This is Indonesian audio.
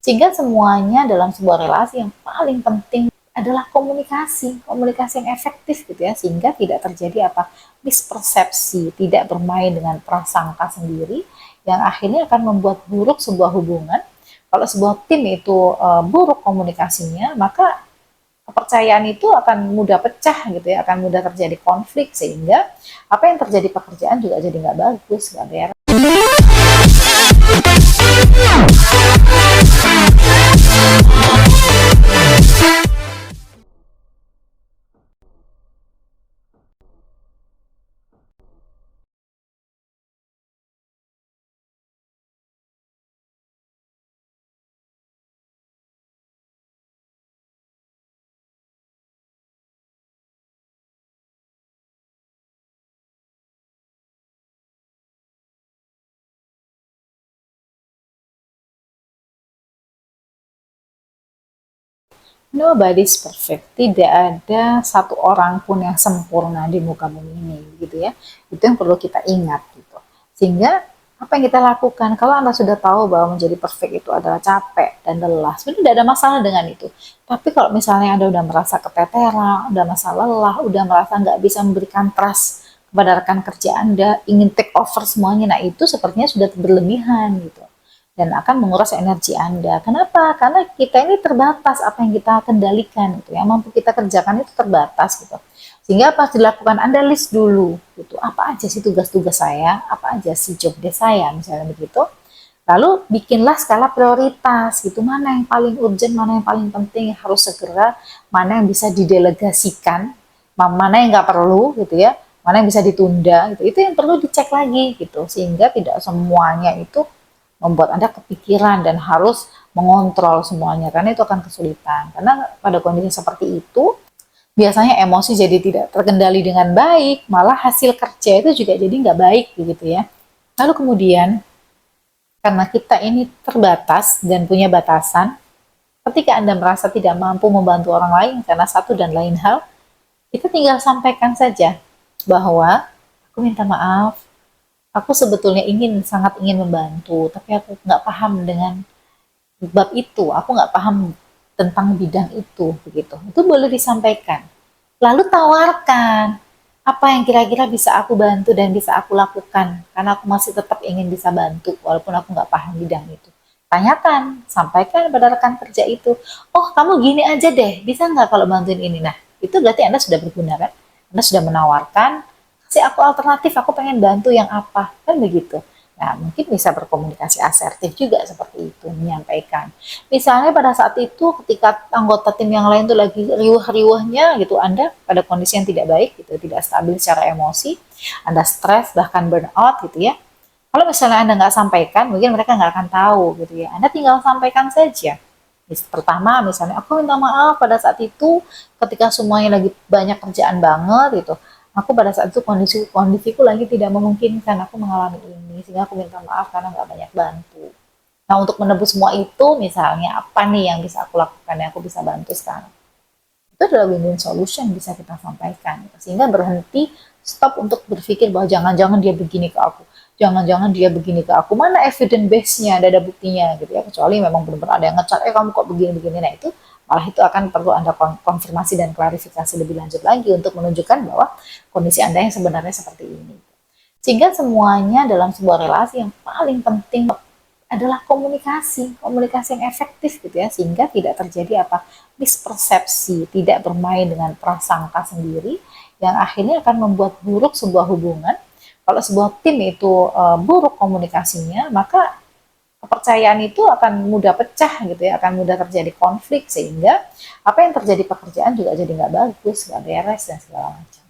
Sehingga semuanya dalam sebuah relasi yang paling penting adalah komunikasi, komunikasi yang efektif gitu ya, sehingga tidak terjadi mispersepsi, tidak bermain dengan prasangka sendiri yang akhirnya akan membuat buruk sebuah hubungan. Kalau sebuah tim itu buruk komunikasinya, maka kepercayaan itu akan mudah pecah gitu ya, akan mudah terjadi konflik, sehingga apa yang terjadi pekerjaan juga jadi nggak bagus, nggak beres. Nobody's perfect. Tidak ada satu orang pun yang sempurna di muka bumi ini, gitu ya. Itu yang perlu kita ingat, gitu. Sehingga apa yang kita lakukan, kalau Anda sudah tahu bahwa menjadi perfect itu adalah capek dan lelah, sebenarnya tidak ada masalah dengan itu. Tapi kalau misalnya Anda udah merasa keteteran, udah merasa lelah, udah merasa nggak bisa memberikan trust kepada rekan kerja Anda, ingin take over semuanya, nah itu sepertinya sudah berlebihan, gitu, dan akan menguras energi Anda. Kenapa? Karena kita ini terbatas apa yang kita kendalikan, gitu. Yang mampu kita kerjakan itu terbatas, gitu. Sehingga pas dilakukan Anda list dulu, gitu. Apa aja sih tugas-tugas saya? Apa aja sih job desk saya? Misalnya begitu. Lalu bikinlah skala prioritas, gitu. Mana yang paling urgent, mana yang paling penting, harus segera, mana yang bisa didelegasikan, mana yang nggak perlu, gitu ya. Mana yang bisa ditunda, gitu. Itu yang perlu dicek lagi, gitu. Sehingga tidak semuanya itu membuat Anda kepikiran dan harus mengontrol semuanya, karena itu akan kesulitan. Karena pada kondisi seperti itu, biasanya emosi jadi tidak terkendali dengan baik, malah hasil kerja itu juga jadi nggak baik begitu ya. Lalu kemudian, karena kita ini terbatas dan punya batasan, ketika Anda merasa tidak mampu membantu orang lain karena satu dan lain hal, kita tinggal sampaikan saja bahwa aku minta maaf, aku sebetulnya sangat ingin membantu, tapi aku nggak paham dengan bab itu, aku nggak paham tentang bidang itu, begitu. Itu boleh disampaikan. Lalu tawarkan apa yang kira-kira bisa aku bantu dan bisa aku lakukan, karena aku masih tetap ingin bisa bantu walaupun aku nggak paham bidang itu. Tanyakan, sampaikan pada rekan kerja itu, oh kamu gini aja deh, bisa nggak kalau bantuin ini? Nah, itu berarti Anda sudah berguna kan? Anda sudah menawarkan, kasih aku alternatif, aku pengen bantu yang apa, kan begitu. Nah, mungkin bisa berkomunikasi asertif juga seperti itu, menyampaikan. Misalnya pada saat itu ketika anggota tim yang lain tuh lagi riuh-riuhnya gitu, Anda pada kondisi yang tidak baik gitu, tidak stabil secara emosi, Anda stres bahkan burnout gitu ya. Kalau misalnya Anda nggak sampaikan, mungkin mereka nggak akan tahu gitu ya. Anda tinggal sampaikan saja. Pertama, misalnya aku minta maaf pada saat itu ketika semuanya lagi banyak kerjaan banget gitu. Aku pada saat itu kondisiku lagi tidak memungkinkan, aku mengalami ini, sehingga aku minta maaf karena nggak banyak bantu. Nah, untuk menebus semua itu, misalnya apa nih yang bisa aku lakukan, yang aku bisa bantu sekarang? Itu adalah win-win solution bisa kita sampaikan. Sehingga berhenti, stop untuk berpikir bahwa jangan-jangan dia begini ke aku. Jangan-jangan dia begini ke aku. Mana evidence base-nya, ada buktinya gitu ya. Kecuali memang benar-benar ada yang ngecat, kamu kok begini-begini. Nah itu malah itu akan perlu Anda konfirmasi dan klarifikasi lebih lanjut lagi untuk menunjukkan bahwa kondisi Anda yang sebenarnya seperti ini. Sehingga semuanya dalam sebuah relasi yang paling penting adalah komunikasi, komunikasi yang efektif gitu ya, sehingga tidak terjadi mispersepsi, tidak bermain dengan prasangka sendiri yang akhirnya akan membuat buruk sebuah hubungan. Kalau sebuah tim itu buruk komunikasinya, maka kepercayaan itu akan mudah pecah gitu ya, akan mudah terjadi konflik, sehingga apa yang terjadi pekerjaan juga jadi nggak bagus, nggak beres dan segala macam.